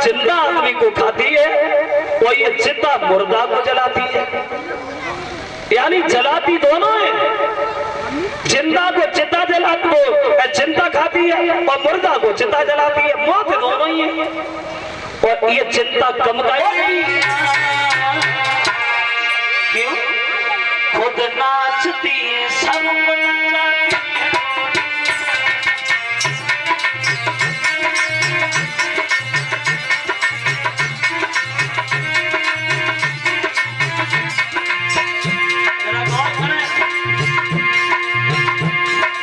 जिंदा आदमी को खाती है और ये चिता मुर्दा को जलाती है, यानी जलाती दोनों है। जिंदा को चिता जलाती, वो चिंता खाती है और मुर्दा को चिता जलाती है, मौत दोनों ही है। और ये चिंता कम करेगी क्यों? खुद नाचती सब नाचती।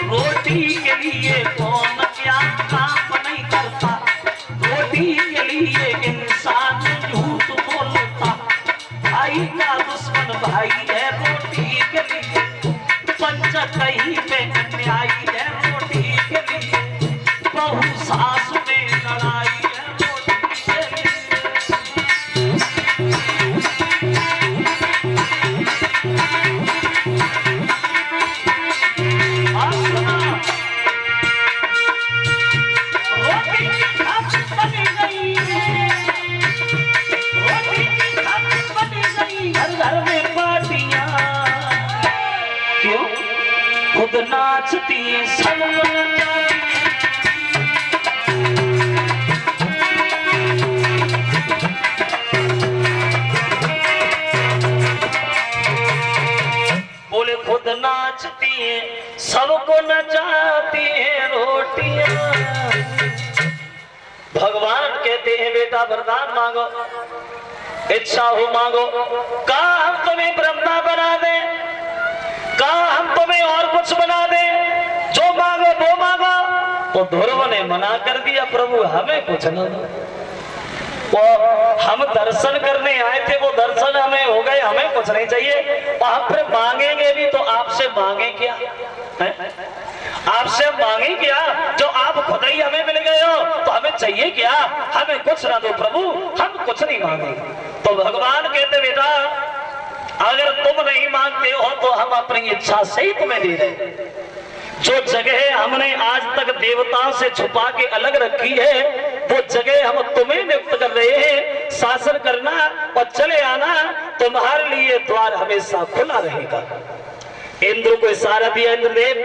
रोटी के लिए कौन क्या काम नहीं करता, रोटी के लिए इंसान झूठ बोलता। भाई का दुश्मन भाई है रोटी के लिए, पंच कहीं पे अन्यायी है रोटी के लिए, बहू सास में लड़ाई है रोटी के लिए। खुद नाचती सब बोले, खुद नाचती है सबको नचाती है रोटियां। भगवान कहते हैं बेटा वरदान मांगो, इच्छा हो मांगो। कहा हम तुम्हें ब्रह्मा बना दे, कहा हम तुम्हें और कुछ बना दे, जो मांगो वो मांगो। तो ध्रुव ने मना कर दिया, प्रभु हमें कुछ न दो, वो हम दर्शन करने आए थे, वो दर्शन हमें हो गए, हमें कुछ नहीं चाहिए। और हम फिर मांगेंगे भी तो आपसे मांगे क्या है? आपसे मांगे क्या? जो आप खुद ही हमें मिल गए हो तो हमें चाहिए क्या? हमें कुछ ना दो प्रभु, हम कुछ नहीं मांगे। तो भगवान कहते बेटा अगर तुम नहीं मांगते हो तो हम अपनी इच्छा से ही तुम्हें दे रहे। जो जगह हमने आज तक देवताओं से छुपा के अलग रखी है, वो जगह हम तुम्हें नियुक्त कर रहे हैं। शासन करना और चले आना, तुम्हारे लिए द्वार हमेशा खुला रहेगा। इंद्र को इशारा दिया, इंद्रदेव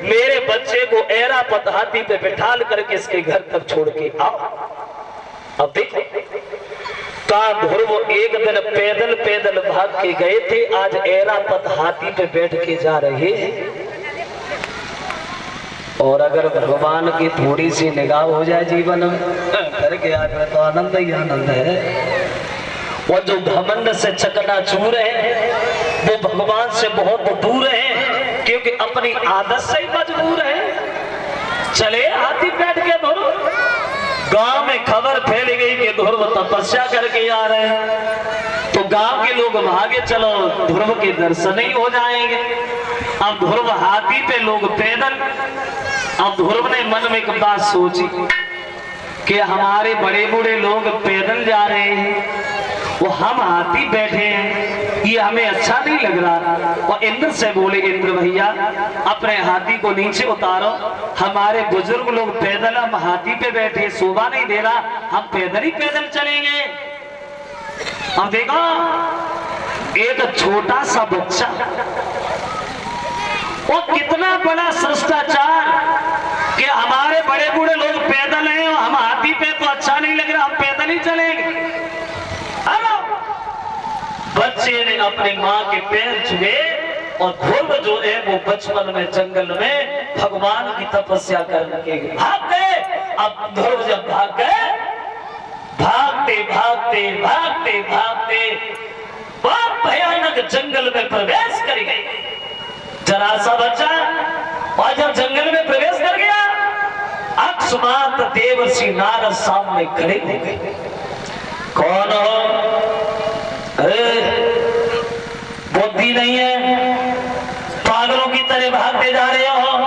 मेरे बच्चे को ऐरावत हाथी पे बिठाल करके इसके घर तक छोड़ के आओ। अब देखो का ध्रुव एक दिन पैदल पैदल भाग के गए थे, आज ऐरावत हाथी पे बैठ के जा रहे हैं। और अगर भगवान की थोड़ी सी निगाह हो जाए जीवन में करके आए तो आनंद ही आनंद है। और जो घमंड से चकनाचूर है वो भगवान से बहुत दूर है, क्योंकि अपनी आदत से ही मजबूर है। चले हाथी बैठ के ध्रुव, गांव में खबर फैल गई कि ध्रुव तपस्या करके आ रहे हैं, तो गांव के लोग भागे, चलो ध्रुव के दर्शन ही हो जाएंगे। अब ध्रुव हाथी पे, लोग पैदल। अब ध्रुव ने मन में एक बात सोची कि हमारे बड़े बूढ़े लोग पैदल जा रहे हैं, वो हम हाथी बैठे हैं, ये हमें अच्छा नहीं लग रहा। और इंद्र से बोले, इंद्र भैया अपने हाथी को नीचे उतारो, हमारे बुजुर्ग लोग पैदल, हम हाथी पे बैठे, शोभा नहीं दे रहा, हम पैदल ही पैदल चलेंगे। अब देखो एक छोटा सा बच्चा, वो कितना बड़ा शिष्टाचार कि हमारे बड़े बूढ़े लोग पैदल हैं और हम हाथी पे, तो अच्छा नहीं लग रहा, हम पैदल ही चलेंगे। बच्चे ने अपनी माँ के पैर छुए और ध्रुव जो है वो बचपन में जंगल में भगवान की तपस्या करने के भाग गए। अब ध्रुव जब भाग गए, भागते भागते भागते भागते बहुत भयानक जंगल में प्रवेश कर गए। जरा सा बच्चा और जब जंगल में प्रवेश कर गया, अकस्मात देवर्षि नारद सामने खड़े हो गए। कौन हो? बुद्धि नहीं है, पागलों की तरह भागते जा रहे हो,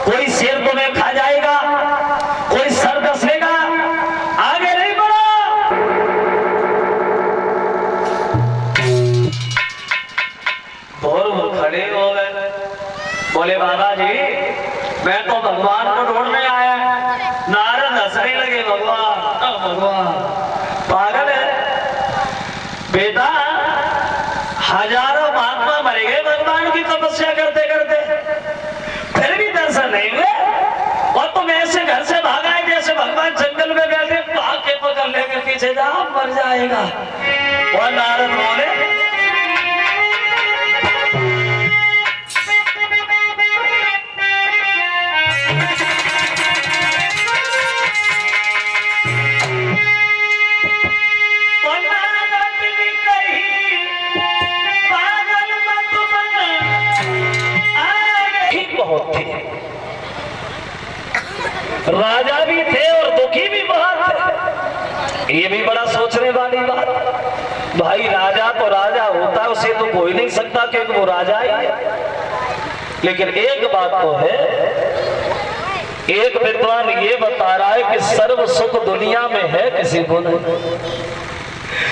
कोई शेर तुम्हें खा जाएगा, कोई सर दसेगा, आगे नहीं बढ़ो। ध्रुव खड़े हो गए, बोले बाबा जी मैं तो भगवान को ढूंढने आया। नारद हंसने लगे, भगवान भगवान पागल है बेटा। हजारों महात्मा मर गए भगवान की तपस्या करते करते, फिर भी दर्शन नहीं हुए। और तुम ऐसे घर से भागा है जैसे भगवान जंगल में बैठे भाग के पकड़ लेके पीछे जा मर जाएगा। और नारद बोले बहुत थे, राजा भी थे और दुखी भी बहुत थे। ये भी बड़ा सोचने वाली बात। भाई राजा तो राजा होता है, उसे तो कोई नहीं सकता क्योंकि वो राजा ही है। लेकिन एक बात तो है, एक विद्वान ये बता रहा है कि सर्व सुख दुनिया में है किसी को नहीं।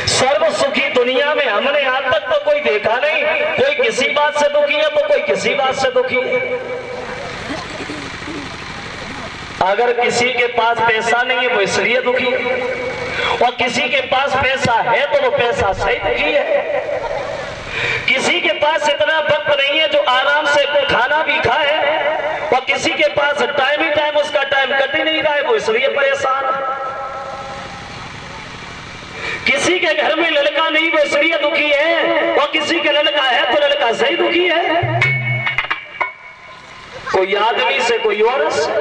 सर्व सुखी दुनिया में हमने आज तक तो कोई देखा नहीं। कोई किसी बात से दुखी है तो कोई किसी बात से दुखी है। अगर किसी के पास पैसा नहीं है वो इसलिए दुखी है, और किसी के पास पैसा है तो वो पैसा सही दुखी है। किसी के पास इतना वक्त नहीं है जो आराम से खाना भी खाए, और किसी के पास टाइम ही टाइम उसका टाइम कट ही नहीं रहा है, वो इसलिए परेशान है। किसी के घर में लड़का नहीं वो इसलिए दुखी है, और किसी के लड़का है तो लड़का सही दुखी है। कोई आदमी से, कोई औरत से,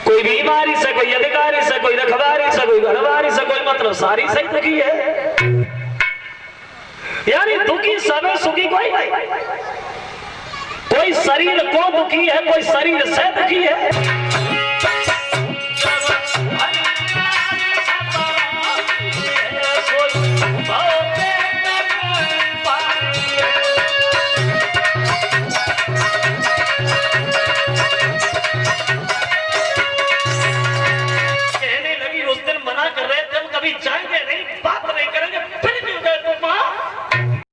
कोई बीमारी से, कोई अधिकारी से, कोई रखवारी से, कोई घरवारी से, कोई मतलब सारी सही दुखी है। यानी दुखी सब है, सुखी कोई नहीं। कोई शरीर को दुखी है, कोई शरीर से दुखी है। जाएंगे नहीं, बात नहीं करेंगे,